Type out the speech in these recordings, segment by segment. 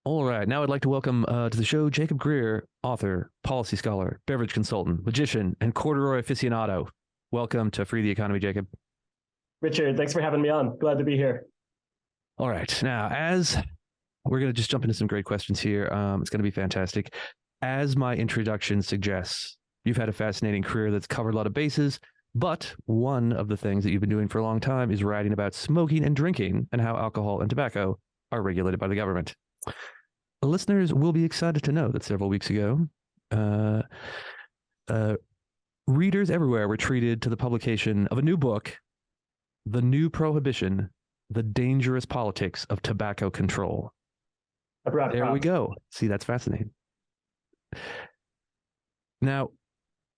All right. Now I'd like to welcome to the show Jacob Grier, author, policy scholar, beverage consultant, magician, and corduroy aficionado. Welcome to Free the Economy, Jacob. Richard, thanks for having me on. Glad to be here. All right. Now, as we're going to just jump into some great questions here, it's going to be fantastic. As my introduction suggests, you've had a fascinating career that's covered a lot of bases, but one of the things that you've been doing for a long time is writing about smoking and drinking and how alcohol and tobacco are regulated by the government. Listeners will be excited to know that several weeks ago, readers everywhere were treated to the publication of a new book, The New Prohibition, The Dangerous Politics of Tobacco Control. There we go. See, that's fascinating. Now,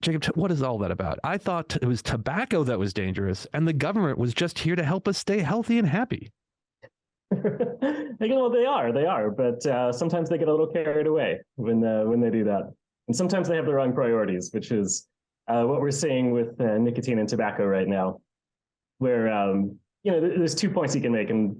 Jacob, what is all that about? I thought it was tobacco that was dangerous, and the government was just here to help us stay healthy and happy. Well, they are, but sometimes they get a little carried away when they do that, and sometimes they have the wrong priorities, which is what we're seeing with nicotine and tobacco right now, where there's 2 points you can make, and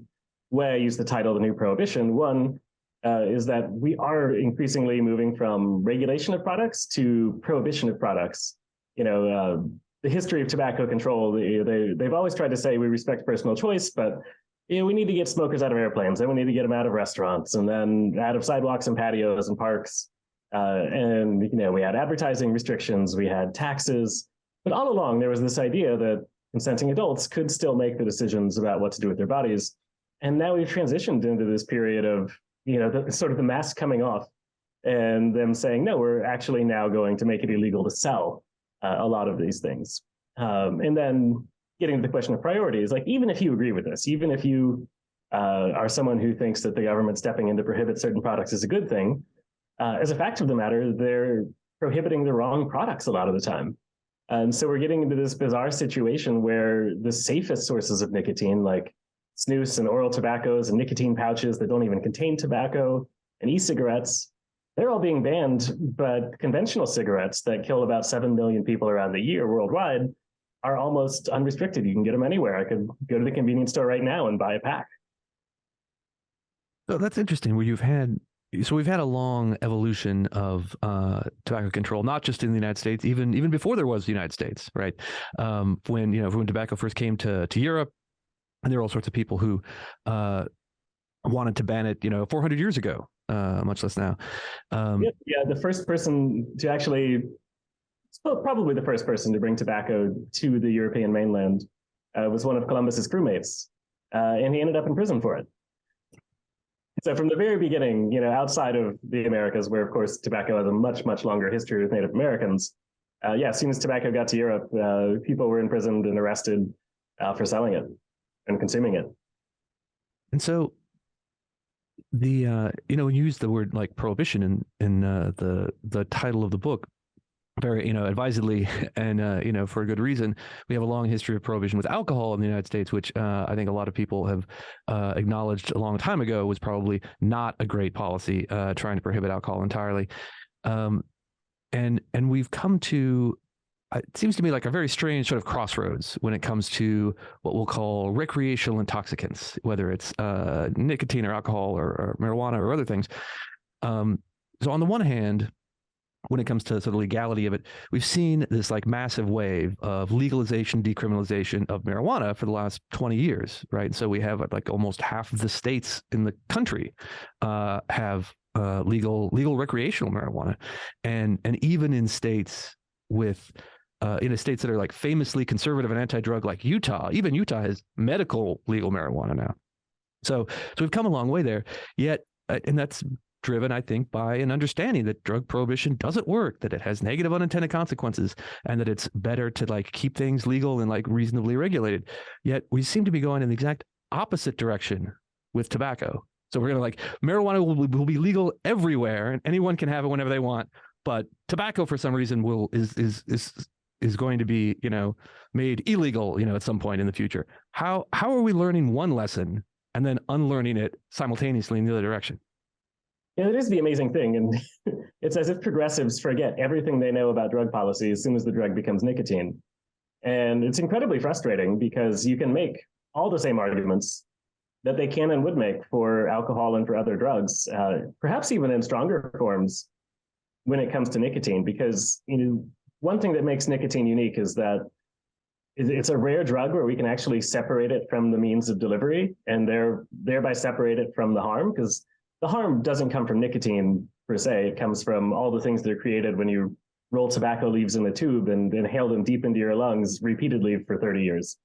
why I use the title "The New Prohibition." One is that we are increasingly moving from regulation of products to prohibition of products. The history of tobacco control, they've always tried to say we respect personal choice, but we need to get smokers out of airplanes, then we need to get them out of restaurants, and then out of sidewalks and patios and parks. And we had advertising restrictions, we had taxes, but all along there was this idea that consenting adults could still make the decisions about what to do with their bodies. And now we've transitioned into this period of sort of the mask coming off, and them saying, no, we're actually now going to make it illegal to sell a lot of these things. And then getting to the question of priorities, like even if you agree with this, even if you are someone who thinks that the government stepping in to prohibit certain products is a good thing, as a fact of the matter, they're prohibiting the wrong products a lot of the time. And so we're getting into this bizarre situation where the safest sources of nicotine, like snus and oral tobaccos and nicotine pouches that don't even contain tobacco and e-cigarettes, they're all being banned, but conventional cigarettes that kill about 7 million people around the year worldwide are almost unrestricted. You can get them anywhere. I could go to the convenience store right now and buy a pack. So that's interesting. We've had a long evolution of tobacco control, not just in the United States, even before there was the United States, right? When tobacco first came to Europe, and there were all sorts of people who wanted to ban it, 400 years ago, much less now. The first person to actually, probably the first person to bring tobacco to the European mainland was one of Columbus's crewmates, and he ended up in prison for it. So from the very beginning, outside of the Americas, where of course tobacco has a much, much longer history with Native Americans, as soon as tobacco got to Europe, people were imprisoned and arrested for selling it and consuming it. And so the when you use the word like prohibition in the title of the book, very advisedly, and for a good reason, we have a long history of prohibition with alcohol in the United States, which I think a lot of people have acknowledged a long time ago was probably not a great policy, trying to prohibit alcohol entirely. And we've come to, it seems to me like a very strange sort of crossroads when it comes to what we'll call recreational intoxicants, whether it's nicotine or alcohol or marijuana or other things. So on the one hand, when it comes to sort of legality of it, we've seen this like massive wave of legalization, decriminalization of marijuana for the last 20 years, right? So we have like almost half of the states in the country have legal recreational marijuana, and even in states with states that are like famously conservative and anti-drug, like Utah, even Utah has medical legal marijuana now. So we've come a long way there. Yet, and that's driven, I think, by an understanding that drug prohibition doesn't work, that it has negative unintended consequences, and that it's better to like keep things legal and like reasonably regulated. Yet we seem to be going in the exact opposite direction with tobacco. So we're going to like marijuana will be legal everywhere and anyone can have it whenever they want, but tobacco for some reason is going to be made illegal at some point in the future. How are we learning one lesson and then unlearning it simultaneously in the other direction? Yeah, it is the amazing thing. And it's as if progressives forget everything they know about drug policy as soon as the drug becomes nicotine. And it's incredibly frustrating because you can make all the same arguments that they can and would make for alcohol and for other drugs, perhaps even in stronger forms when it comes to nicotine. Because one thing that makes nicotine unique is that it's a rare drug where we can actually separate it from the means of delivery and thereby separate it from the harm, because the harm doesn't come from nicotine per se. It comes from all the things that are created when you roll tobacco leaves in a tube and inhale them deep into your lungs repeatedly for 30 years.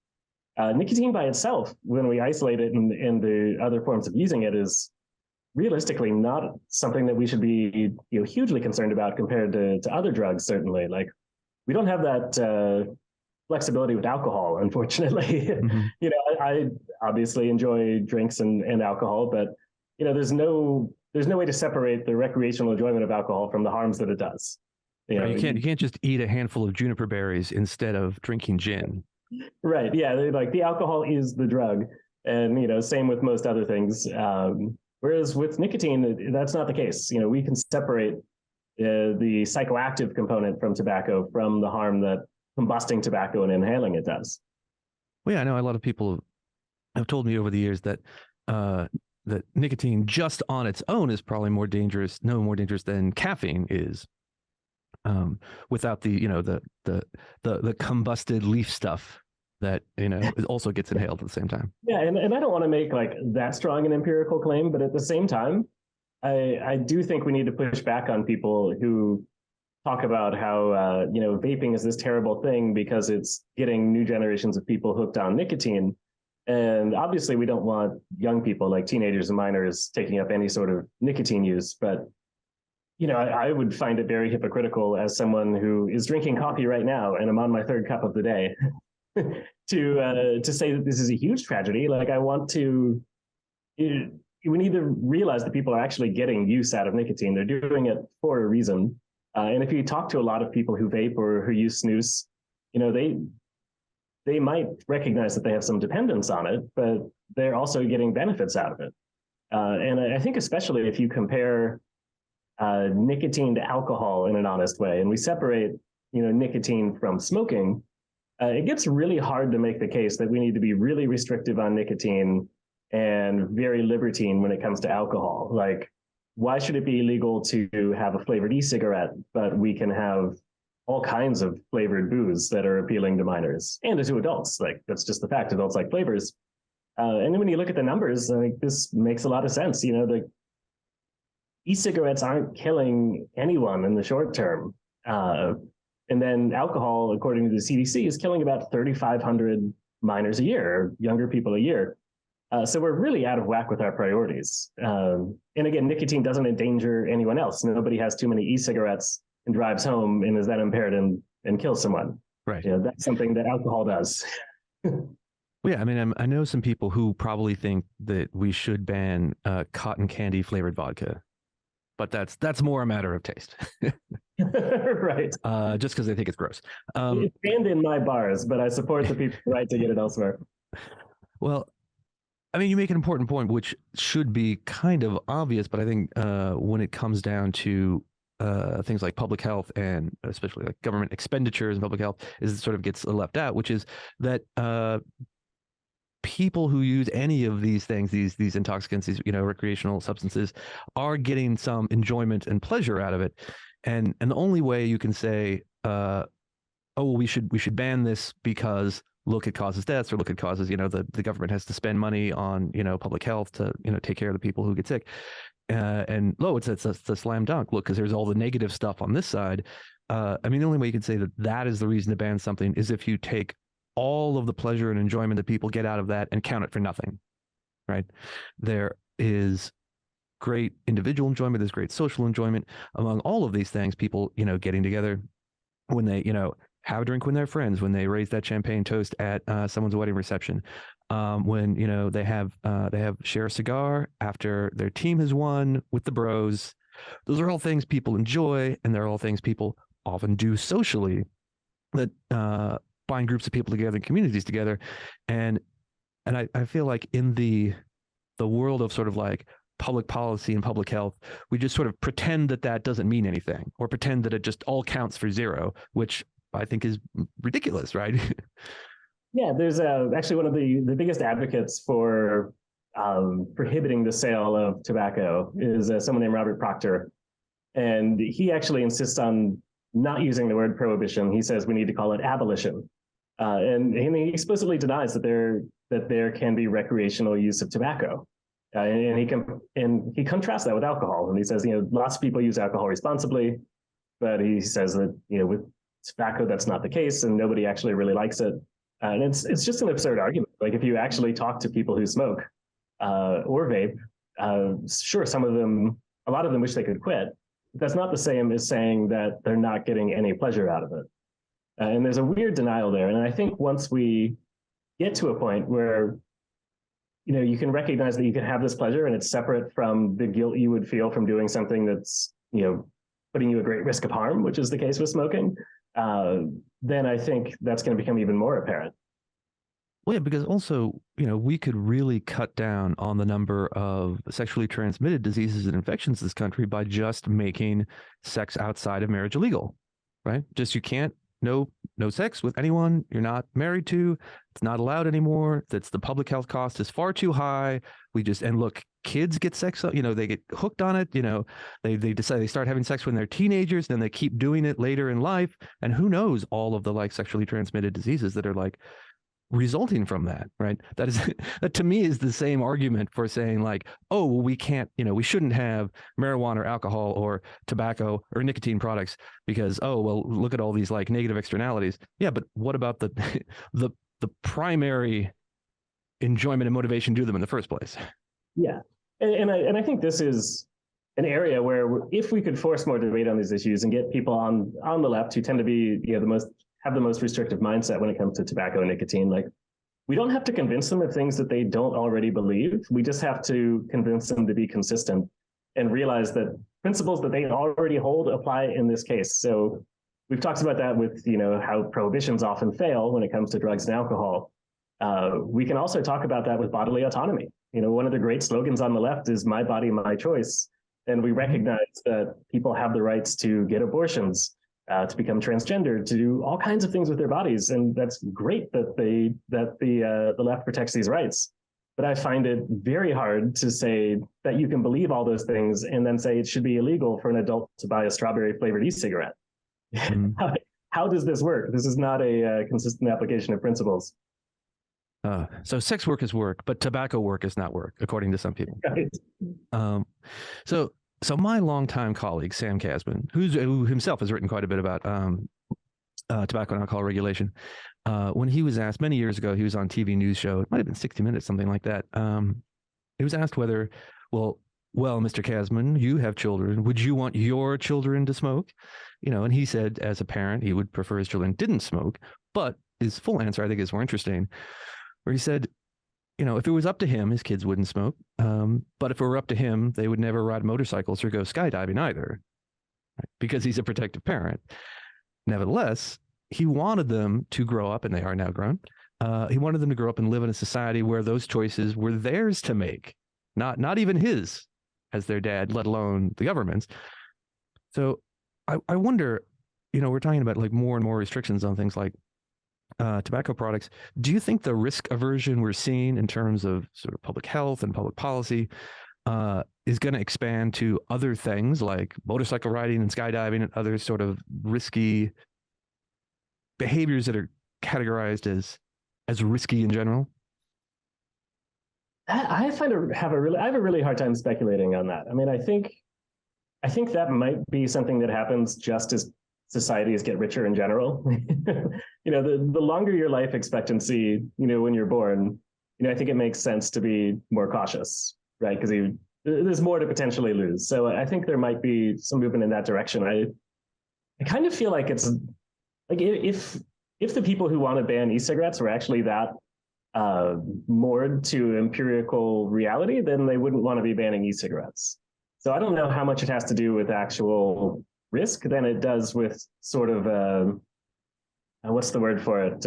Nicotine by itself, when we isolate it in the other forms of using it, is realistically not something that we should be hugely concerned about compared to other drugs, certainly. Like, we don't have that flexibility with alcohol, unfortunately. Mm-hmm. I obviously enjoy drinks and alcohol, but there's no way to separate the recreational enjoyment of alcohol from the harms that it does. You can't just eat a handful of juniper berries instead of drinking gin. Right. Yeah. Like, the alcohol is the drug, and same with most other things. Whereas with nicotine, that's not the case. We can separate the psychoactive component from tobacco from the harm that combusting tobacco and inhaling it does. Well, yeah, I know a lot of people have told me over the years that that nicotine just on its own is probably more dangerous than caffeine is, without the combusted leaf stuff that also gets inhaled at the same time. Yeah, and I don't want to make like that strong an empirical claim, but at the same time, I do think we need to push back on people who talk about how vaping is this terrible thing because it's getting new generations of people hooked on nicotine. And obviously we don't want young people like teenagers and minors taking up any sort of nicotine use, but I would find it very hypocritical as someone who is drinking coffee right now and I'm on my third cup of the day to say that this is a huge tragedy. Like, we need to realize that people are actually getting use out of nicotine. They're doing it for a reason. And if you talk to a lot of people who vape or who use snus, they might recognize that they have some dependence on it, but they're also getting benefits out of it. And I think especially if you compare nicotine to alcohol in an honest way, and we separate nicotine from smoking, it gets really hard to make the case that we need to be really restrictive on nicotine and very libertine when it comes to alcohol. Like, why should it be illegal to have a flavored e-cigarette, but we can have all kinds of flavored booze that are appealing to minors and to adults? Like, that's just the fact. Adults like flavors. And then when you look at the numbers, I think this makes a lot of sense. The e-cigarettes aren't killing anyone in the short term. And then alcohol, according to the CDC, is killing about 3,500 minors a year, or younger people a year. So we're really out of whack with our priorities. And again, nicotine doesn't endanger anyone else. Nobody has too many e-cigarettes and drives home and is then impaired and kills someone. Right. That's something that alcohol does. Well, yeah, I mean, I know some people who probably think that we should ban cotton candy flavored vodka, but that's more a matter of taste. Right. Just because they think it's gross. It's banned in my bars, but I support the people's right to get it elsewhere. Well, I mean, you make an important point, which should be kind of obvious, but I think when it comes down to things like public health and especially like government expenditures and public health, is it sort of gets left out, which is that people who use any of these things, these intoxicants, these recreational substances, are getting some enjoyment and pleasure out of it, and the only way you can say, oh, we should ban this because look, it causes deaths, or look, it causes the government has to spend money on public health to take care of the people who get sick, and it's a slam dunk. Look, because there's all the negative stuff on this side. I mean, the only way you can say that is the reason to ban something is if you take all of the pleasure and enjoyment that people get out of that and count it for nothing, right? There is great individual enjoyment, there's great social enjoyment among all of these things. People, getting together when they, have a drink with their friends, when they raise that champagne toast at someone's wedding reception, when they share a cigar after their team has won with the bros. Those are all things people enjoy, and they're all things people often do socially that bind groups of people together and communities together. And I feel like in the world of sort of like public policy and public health, we just sort of pretend that doesn't mean anything, or pretend that it just all counts for zero, which I think is ridiculous, right? Yeah, there's actually one of the biggest advocates for prohibiting the sale of tobacco is someone named Robert Proctor. And he actually insists on not using the word prohibition. He says we need to call it abolition. And he explicitly denies that there can be recreational use of tobacco. And he contrasts that with alcohol. And he says, lots of people use alcohol responsibly, but he says that, with tobacco, that's not the case, and nobody actually really likes it. And it's just an absurd argument. Like, if you actually talk to people who smoke or vape, sure, a lot of them wish they could quit. But that's not the same as saying that they're not getting any pleasure out of it. And there's a weird denial there. And I think once we get to a point where, you can recognize that you can have this pleasure and it's separate from the guilt you would feel from doing something that's, putting you at great risk of harm, which is the case with smoking, then I think that's going to become even more apparent. Well, yeah, because also, we could really cut down on the number of sexually transmitted diseases and infections in this country by just making sex outside of marriage illegal, right? Just, you can't, no sex with anyone you're not married to. It's not allowed anymore. That's, the public health cost is far too high. And look, kids get sex, they get hooked on it. They decide, they start having sex when they're teenagers, then they keep doing it later in life. And who knows all of the sexually transmitted diseases that are resulting from that, right? That to me is the same argument for saying oh, well, we can't, we shouldn't have marijuana or alcohol or tobacco or nicotine products because, oh, well, look at all these negative externalities. Yeah, but what about the primary enjoyment and motivation to do them in the first place? Yeah, and I think this is an area where if we could force more debate on these issues and get people on the left who tend to be have the most restrictive mindset when it comes to tobacco and nicotine, we don't have to convince them of things that they don't already believe. We just have to convince them to be consistent and realize that principles that they already hold apply in this case. So we've talked about that with, how prohibitions often fail when it comes to drugs and alcohol. We can also talk about that with bodily autonomy. One of the great slogans on the left is "My body, my choice." And we recognize that people have the rights to get abortions, to become transgender, to do all kinds of things with their bodies. And that's great that the left protects these rights. But I find it very hard to say that you can believe all those things and then say it should be illegal for an adult to buy a strawberry flavored e-cigarette. Mm-hmm. How does this work? This is not a consistent application of principles. So sex work is work, but tobacco work is not work, according to some people. Right. So my longtime colleague, Sam Kasman, who himself has written quite a bit about tobacco and alcohol regulation, when he was asked many years ago, he was on TV news show, it might have been 60 Minutes, something like that. He was asked whether, well, Mr. Kasman, you have children. Would you want your children to smoke? And he said, as a parent, he would prefer his children didn't smoke. But his full answer, I think, is more interesting, where he said, if it was up to him, his kids wouldn't smoke. But if it were up to him, they would never ride motorcycles or go skydiving either, right? Because he's a protective parent. Nevertheless, he wanted them to grow up, and they are now grown. He wanted them to grow up and live in a society where those choices were theirs to make, not even his as their dad, let alone the government's. So I wonder, we're talking about more and more restrictions on things like tobacco products. Do you think the risk aversion we're seeing in terms of sort of public health and public policy is going to expand to other things like motorcycle riding and skydiving and other sort of risky behaviors that are categorized as risky in general? I have a really hard time speculating on that. I mean, I think that might be something that happens just as societies get richer in general. The longer your life expectancy, when you're born, I think it makes sense to be more cautious, right? Because there's more to potentially lose. So I think there might be some movement in that direction. I kind of feel like it's like if the people who want to ban e-cigarettes were actually that moored to empirical reality, then they wouldn't want to be banning e-cigarettes. So I don't know how much it has to do with actual risk than it does with sort of what's the word for it?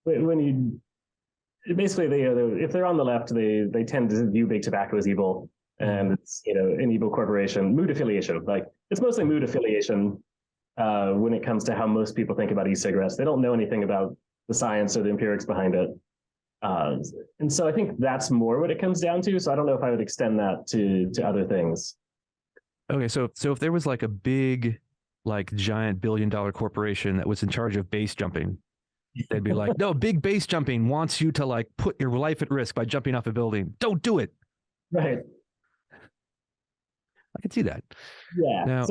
When you basically if they're on the left, they tend to view big tobacco as evil, and it's an evil corporation. Mood affiliation, it's mostly mood affiliation when it comes to how most people think about e-cigarettes. They don't know anything about the science or the empirics behind it. Uh, and so I think that's more what it comes down to. So I don't know if I would extend that to other things. Okay, so if there was like a big, like giant billion-dollar corporation that was in charge of base jumping, they'd be like, no, big base jumping wants you to like put your life at risk by jumping off a building. Don't do it. Right. I can see that. Yeah. Now,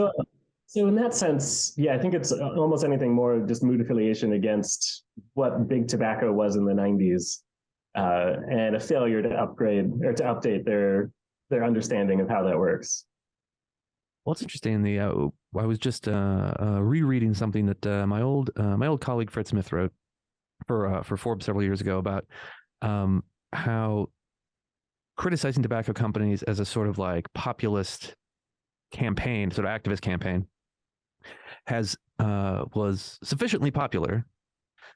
So in that sense, yeah, I think it's almost anything more just mood affiliation against what big tobacco was in the 90s, and a failure to upgrade or to update their understanding of how that works. well, it's interesting. I was just rereading something that my old colleague Fred Smith wrote for Forbes several years ago about how criticizing tobacco companies as a sort of like populist campaign, sort of activist campaign, has was sufficiently popular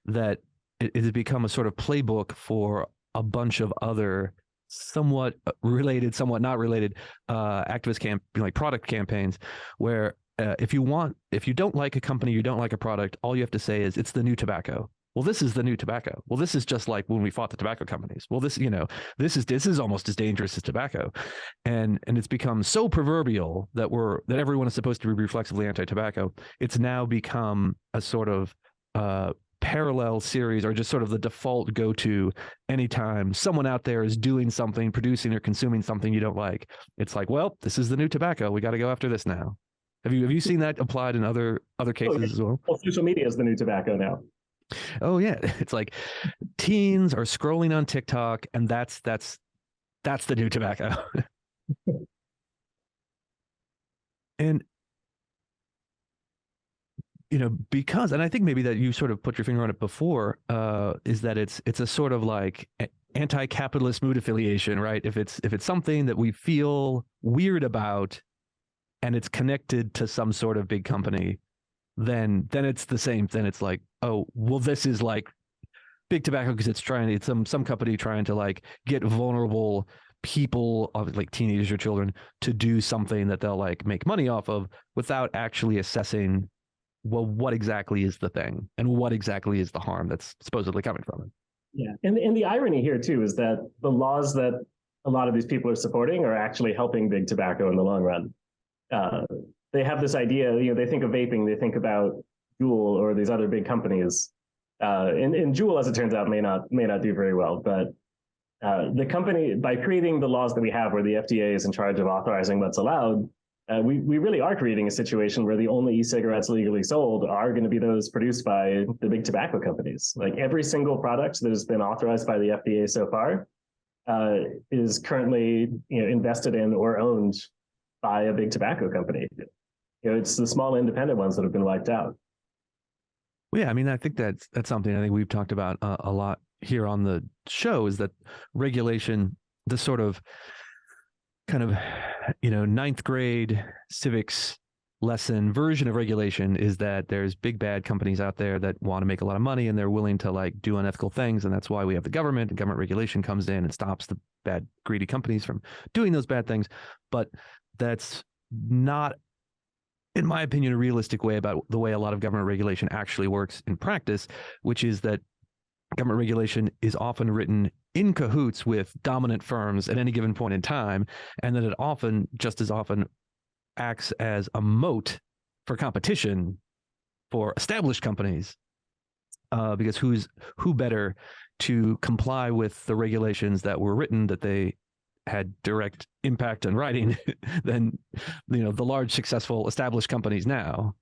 that it has become a sort of playbook for a bunch of other somewhat related, somewhat not related activist like product campaigns, where if you don't like a company, you don't like a product, all you have to say is it's the new tobacco. Well, this is the new tobacco. Well, this is just like when we fought the tobacco companies. Well, this this is almost as dangerous as tobacco, and it's become so proverbial that everyone is supposed to be reflexively anti-tobacco. It's now become a sort of parallel series, or just sort of the default go-to anytime someone out there is doing something, producing or consuming something you don't like. It's like, well, this is the new tobacco. We got to go after this now. Have you seen that applied in other Oh, cases yeah. as well? Well, social media is the new tobacco now. Oh yeah, it's like teens are scrolling on TikTok, and that's the new tobacco. And because, and I think maybe that you sort of put your finger on it before, is that it's a sort of like anti-capitalist mood affiliation, right? If it's something that we feel weird about, and it's connected to some sort of big company, then it's the same. Then it's like, oh, well, this is like big tobacco because it's some company trying to like get vulnerable people, like teenagers or children, to do something that they'll like make money off of without actually assessing, well, what exactly is the thing and what exactly is the harm that's supposedly coming from it. Yeah, and the irony here too is that the laws that a lot of these people are supporting are actually helping big tobacco in the long run. Uh, they have this idea, they think of vaping, they think about Juul or these other big companies. And Juul, as it turns out, may not do very well, but the company, by creating the laws that we have where the FDA is in charge of authorizing what's allowed, we really are creating a situation where the only e-cigarettes legally sold are going to be those produced by the big tobacco companies. Like every single product that has been authorized by the FDA so far is currently invested in or owned by a big tobacco company. It's the small independent ones that have been wiped out. Well, yeah, I mean, I think that's something I think we've talked about a lot here on the show, is that regulation, the sort of kind of ninth grade civics lesson version of regulation, is that there's big bad companies out there that want to make a lot of money and they're willing to like do unethical things, and that's why we have the government, and government regulation comes in and stops the bad greedy companies from doing those bad things. But that's not, in my opinion, a realistic way about the way a lot of government regulation actually works in practice, which is that government regulation is often written in cahoots with dominant firms at any given point in time, and that it often, just as often, acts as a moat for competition for established companies, because who better to comply with the regulations that were written that they had direct impact on writing than the large successful established companies now.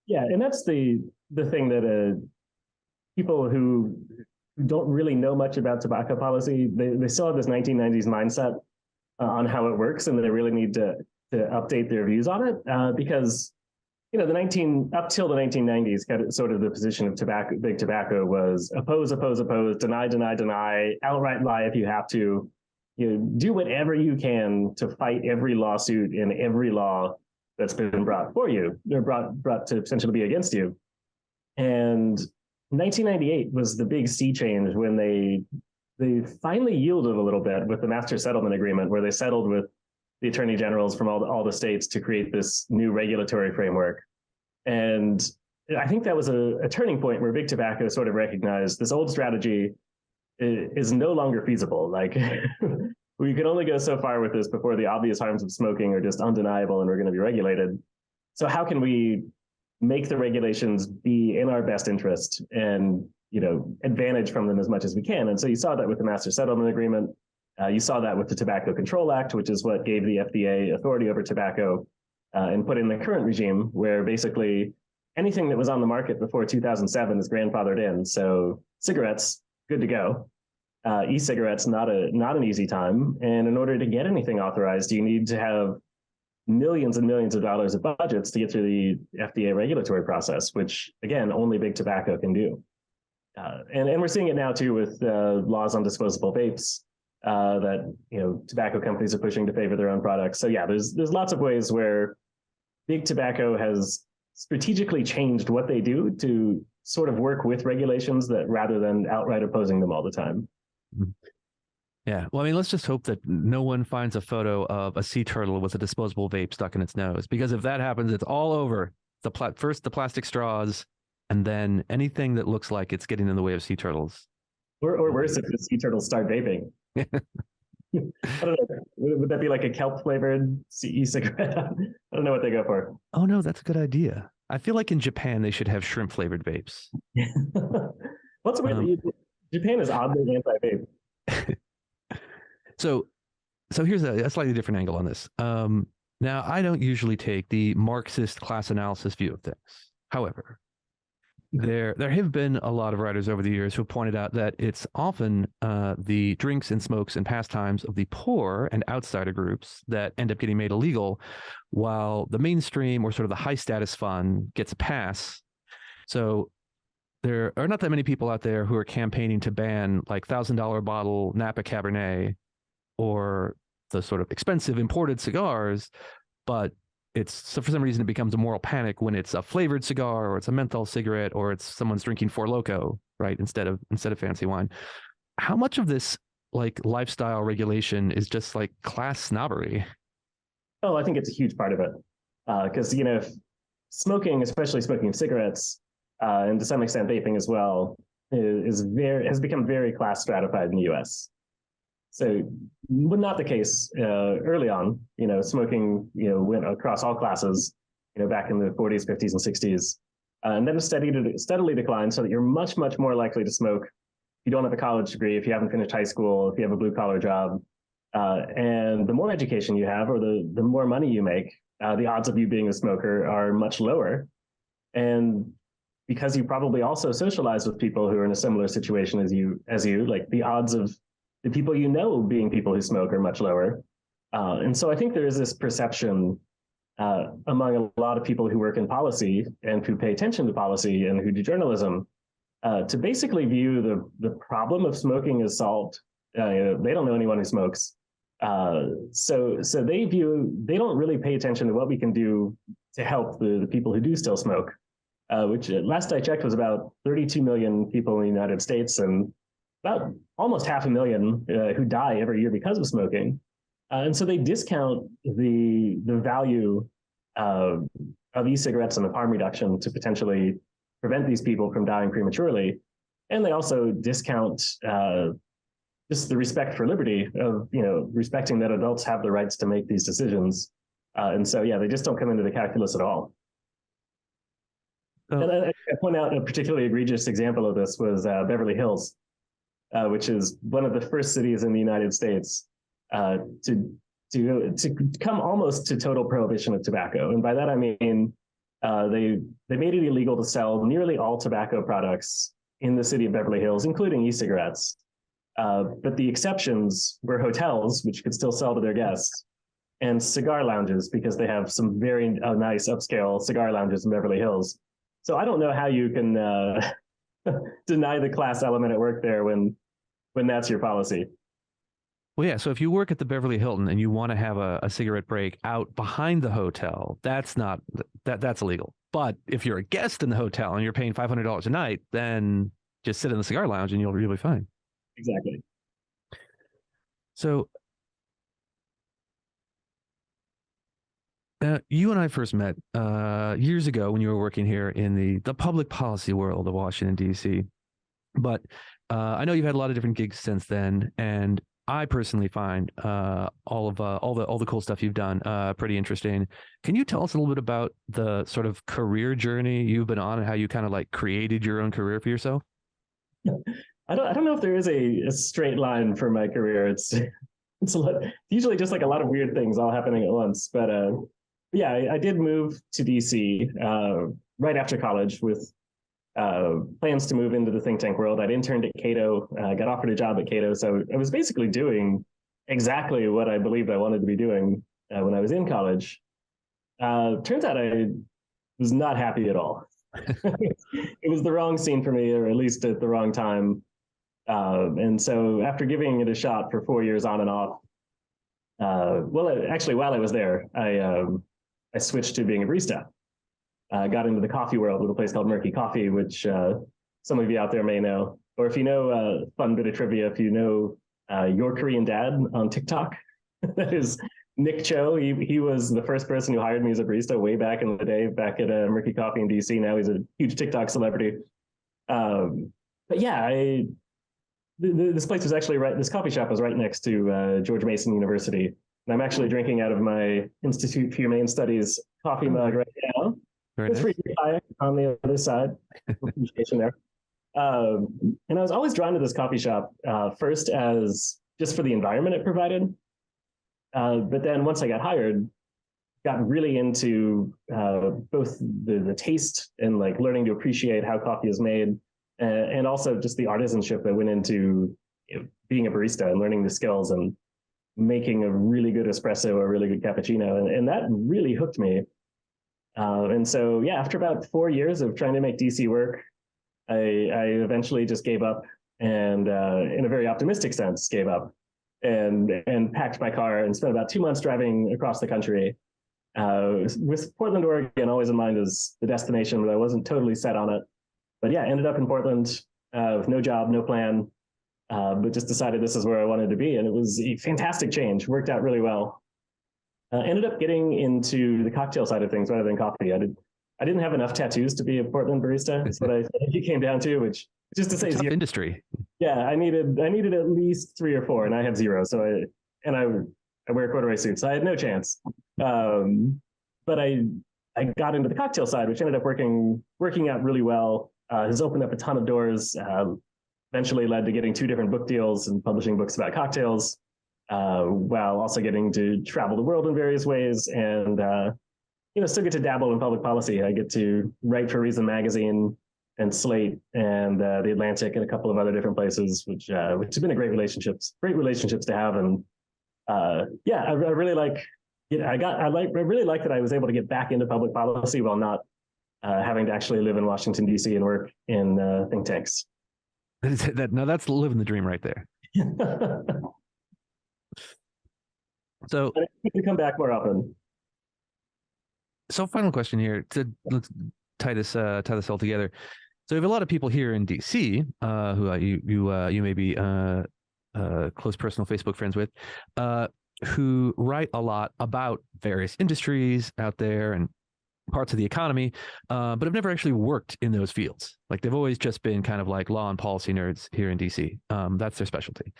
Yeah, and that's the thing that people who don't really know much about tobacco policy, they still have this 1990s mindset on how it works, and they really need to update their views on it, because up till the 1990s, kind of, sort of the position of big tobacco was oppose, deny, outright lie if you have to. Do whatever you can to fight every lawsuit and every law that's been brought for you. They're brought to potentially be against you. And 1998 was the big sea change when they finally yielded a little bit with the master settlement agreement, where they settled with the attorney generals from all the states to create this new regulatory framework. And I think that was a turning point where big tobacco sort of recognized this old strategy is no longer feasible. Like we could only go so far with this before the obvious harms of smoking are just undeniable and we're going to be regulated. So how can we make the regulations be in our best interest and advantage from them as much as we can? And so you saw that with the Master Settlement Agreement. You saw that with the Tobacco Control Act, which is what gave the FDA authority over tobacco, and put in the current regime where basically anything that was on the market before 2007 is grandfathered in. So cigarettes, good to go. E-cigarettes, not an easy time. And in order to get anything authorized, you need to have millions and millions of dollars of budgets to get through the FDA regulatory process, which again, only big tobacco can do. And we're seeing it now too with laws on disposable vapes that tobacco companies are pushing to favor their own products. So yeah, there's lots of ways where big tobacco has strategically changed what they do to sort of work with regulations that rather than outright opposing them all the time. Yeah. Well, I mean, let's just hope that no one finds a photo of a sea turtle with a disposable vape stuck in its nose, because if that happens, it's all over. First the plastic straws, and then anything that looks like it's getting in the way of sea turtles. Or worse, if the sea turtles start vaping. I don't know. Would that be like a kelp flavored e-cigarette? I don't know what they go for. Oh no, that's a good idea. I feel like in Japan they should have shrimp flavored vapes. What's weird? Japan is oddly anti-vape. So here's a slightly different angle on this. Now, I don't usually take the Marxist class analysis view of things. However, there have been a lot of writers over the years who pointed out that it's often the drinks and smokes and pastimes of the poor and outsider groups that end up getting made illegal, while the mainstream or sort of the high status fun gets a pass. So there are not that many people out there who are campaigning to ban like $1,000 bottle Napa Cabernet or the sort of expensive imported cigars, but so for some reason it becomes a moral panic when it's a flavored cigar or it's a menthol cigarette or it's someone's drinking Four Loko, right, instead of fancy wine. How much of this like lifestyle regulation is just like class snobbery? Oh, I think it's a huge part of it, because smoking, especially smoking of cigarettes, and to some extent vaping as well, has become very class stratified in the U.S. So, but not the case early on. Smoking went across all classes. Back in the 40s, 50s, and 60s, and then steadily declined, so that you're much more likely to smoke if you don't have a college degree, if you haven't finished high school, if you have a blue collar job, and the more education you have, or the more money you make, the odds of you being a smoker are much lower. And because you probably also socialize with people who are in a similar situation as you, like the odds of the people being people who smoke are much lower. And so I think there is this perception among a lot of people who work in policy and who pay attention to policy and who do journalism to basically view the problem of smoking as solved. They don't know anyone who smokes. So they don't really pay attention to what we can do to help the people who do still smoke, which last I checked was about 32 million people in the United States and about almost 500,000 who die every year because of smoking. And so they discount the value of e-cigarettes and of harm reduction to potentially prevent these people from dying prematurely. And they also discount just the respect for liberty of, respecting that adults have the rights to make these decisions. And so, yeah, they just don't come into the calculus at all. And I point out a particularly egregious example of this was Beverly Hills, which is one of the first cities in the United States to come almost to total prohibition of tobacco. And by that, I mean, they made it illegal to sell nearly all tobacco products in the city of Beverly Hills, including e-cigarettes. But the exceptions were hotels, which could still sell to their guests, and cigar lounges, because they have some very nice upscale cigar lounges in Beverly Hills. So I don't know how you can deny the class element at work there when that's your policy. Well, yeah. So if you work at the Beverly Hilton and you want to have a cigarette break out behind the hotel, that's illegal. But if you're a guest in the hotel and you're paying $500 a night, then just sit in the cigar lounge and you'll be fine. Exactly. So you and I first met years ago when you were working here in the public policy world of Washington, D.C. But I know you've had a lot of different gigs since then, and I personally find all the cool stuff you've done pretty interesting. Can you tell us a little bit about the sort of career journey you've been on and how you kind of like created your own career for yourself? I don't know if there is a straight line for my career. It's a lot, usually just like a lot of weird things all happening at once. But yeah, I did move to DC right after college with plans to move into the think tank world. I'd interned at Cato, got offered a job at Cato. So I was basically doing exactly what I believed I wanted to be doing when I was in college. Turns out I was not happy at all. It was the wrong scene for me, or at least at the wrong time. And so after giving it a shot for 4 years on and off, actually, while I was there, I switched to being a barista. Got into the coffee world with a place called Murky Coffee, which some of you out there may know. Or if you know, fun bit of trivia, if you know Your Korean Dad on TikTok, that is Nick Cho. He was the first person who hired me as a barista way back in the day, back at Murky Coffee in DC. Now he's a huge TikTok celebrity. But yeah, this place was actually this coffee shop was right next to George Mason University. And I'm actually drinking out of my Institute for Humane Studies coffee mug right now. Very It's nice. pretty high on the other side. Appreciation there. And I was always drawn to this coffee shop, first as just for the environment it provided. But then once I got hired, got really into both the taste and like learning to appreciate how coffee is made, and also just the artisanship that went into being a barista and learning the skills and making a really good espresso or a really good cappuccino. And that really hooked me. And so, yeah, after about 4 years of trying to make DC work, I eventually just gave up and, in a very optimistic sense, gave up and packed my car and spent about 2 months driving across the country, with Portland, Oregon always in mind as the destination, but I wasn't totally set on it. But yeah, ended up in Portland with no job, no plan, but just decided this is where I wanted to be. And it was a fantastic change, worked out really well. Ended up getting into the cocktail side of things rather than coffee. I didn't have enough tattoos to be a Portland barista. That's what I think it came down to, which just to say, Tough industry. yeah, I needed at least 3 or 4, and I have 0. So I wear corduroy suits, so I had no chance. But I got into the cocktail side, which ended up working out really well. Has opened up a ton of doors. Eventually led to getting 2 different book deals and publishing books about cocktails, while also getting to travel the world in various ways and still get to dabble in public policy. I get to write for Reason Magazine and Slate and the Atlantic and a couple of other different places, which have been great relationships to have. And yeah, I really like. I really like that I was able to get back into public policy while not having to actually live in Washington D.C. and work in think tanks. Now that's living the dream right there. So I need to come back more often. So final question here let's tie this all together. So we have a lot of people here in DC who you may be close personal Facebook friends with, who write a lot about various industries out there and parts of the economy, but have never actually worked in those fields. Like they've always just been kind of like law and policy nerds here in DC. That's their specialty.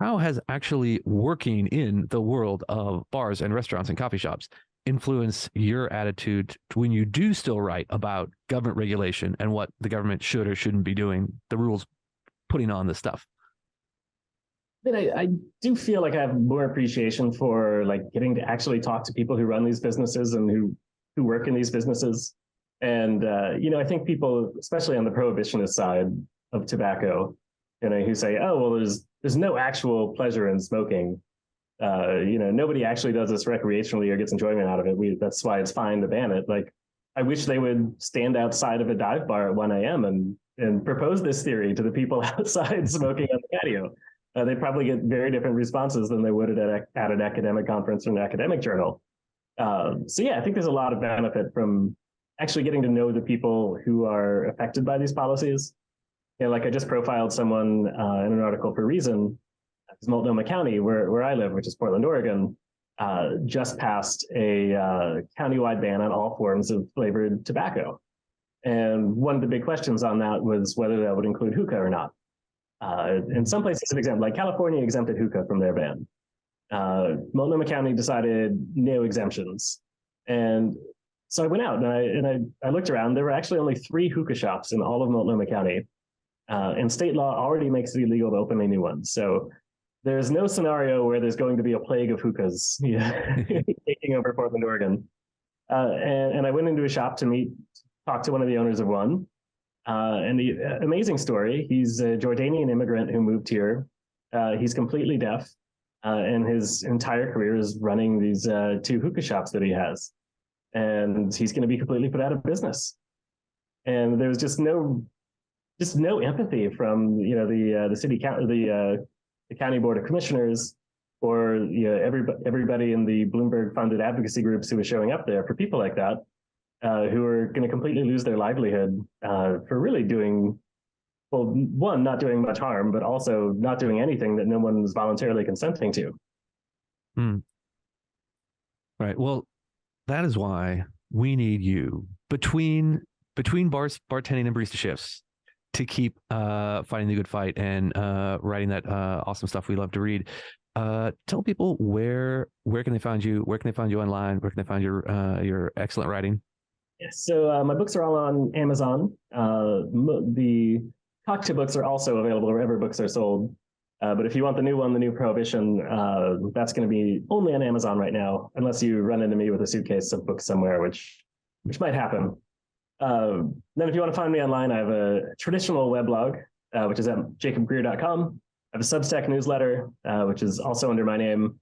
How has actually working in the world of bars and restaurants and coffee shops influence your attitude when you do still write about government regulation and what the government should or shouldn't be doing, the rules putting on this stuff? I do feel like I have more appreciation for like getting to actually talk to people who run these businesses and who work in these businesses. And I think people, especially on the prohibitionist side of tobacco, who say, oh, well, there's no actual pleasure in smoking. Nobody actually does this recreationally or gets enjoyment out of it. That's why it's fine to ban it. Like, I wish they would stand outside of a dive bar at 1 a.m. and propose this theory to the people outside smoking on the patio. They'd probably get very different responses than they would at an academic conference or an academic journal. So yeah, I think there's a lot of benefit from actually getting to know the people who are affected by these policies. Like I just profiled someone in an article for Reason. Multnomah County, where I live, which is Portland, Oregon, just passed a countywide ban on all forms of flavored tobacco. And one of the big questions on that was whether that would include hookah or not. In some places, an example, like California exempted hookah from their ban. Multnomah County decided no exemptions. And so I went out and I looked around. There were actually only 3 hookah shops in all of Multnomah County. And state law already makes it illegal to open a new one. So there's no scenario where there's going to be a plague of hookahs taking over Portland, Oregon. And I went into a shop to talk to one of the owners of one. And the amazing story, he's a Jordanian immigrant who moved here. He's completely deaf. And his entire career is running these 2 hookah shops that he has. And he's going to be completely put out of business. And there was just no empathy from the city council, the county board of commissioners, or everybody in the Bloomberg funded advocacy groups who was showing up there for people like that, who are going to completely lose their livelihood for really doing, well, one, not doing much harm, but also not doing anything that no one was voluntarily consenting to. Right. Well, that is why we need you between bartending and barista shifts to keep fighting the good fight and writing that awesome stuff we love to read. Tell people where can they find you? Where can they find you online? Where can they find your excellent writing? Yes, so my books are all on Amazon. The cocktail books are also available wherever books are sold. But if you want the new one, the new Prohibition, that's going to be only on Amazon right now, unless you run into me with a suitcase of books somewhere, which might happen. Then if you want to find me online, I have a traditional weblog, which is at jacobgrier.com. I have a Substack newsletter, which is also under my name.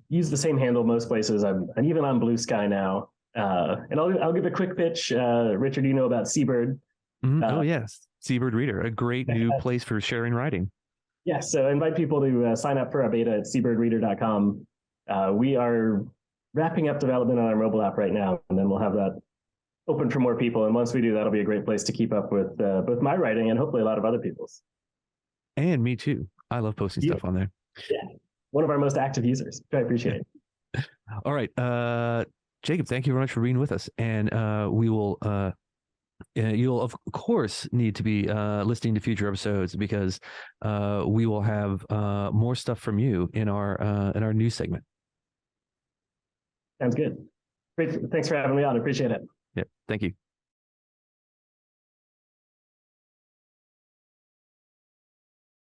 Use the same handle most places. I'm even on Blue Sky now. And I'll give a quick pitch. Richard, you know about Seabird. Oh, yes. Seabird Reader, a great new place for sharing writing. Yes, so I invite people to sign up for our beta at seabirdreader.com. We are wrapping up development on our mobile app right now, and then we'll have that open for more people. And once we do, that'll be a great place to keep up with both my writing and hopefully a lot of other people's. And me too. I love posting stuff on there. Yeah, one of our most active users. I appreciate it. All right. Jacob, thank you very much for being with us. And we will, you'll of course need to be listening to future episodes because we will have more stuff from you in our news segment. Sounds good. Great. Thanks for having me on. Appreciate it. Yeah. Thank you.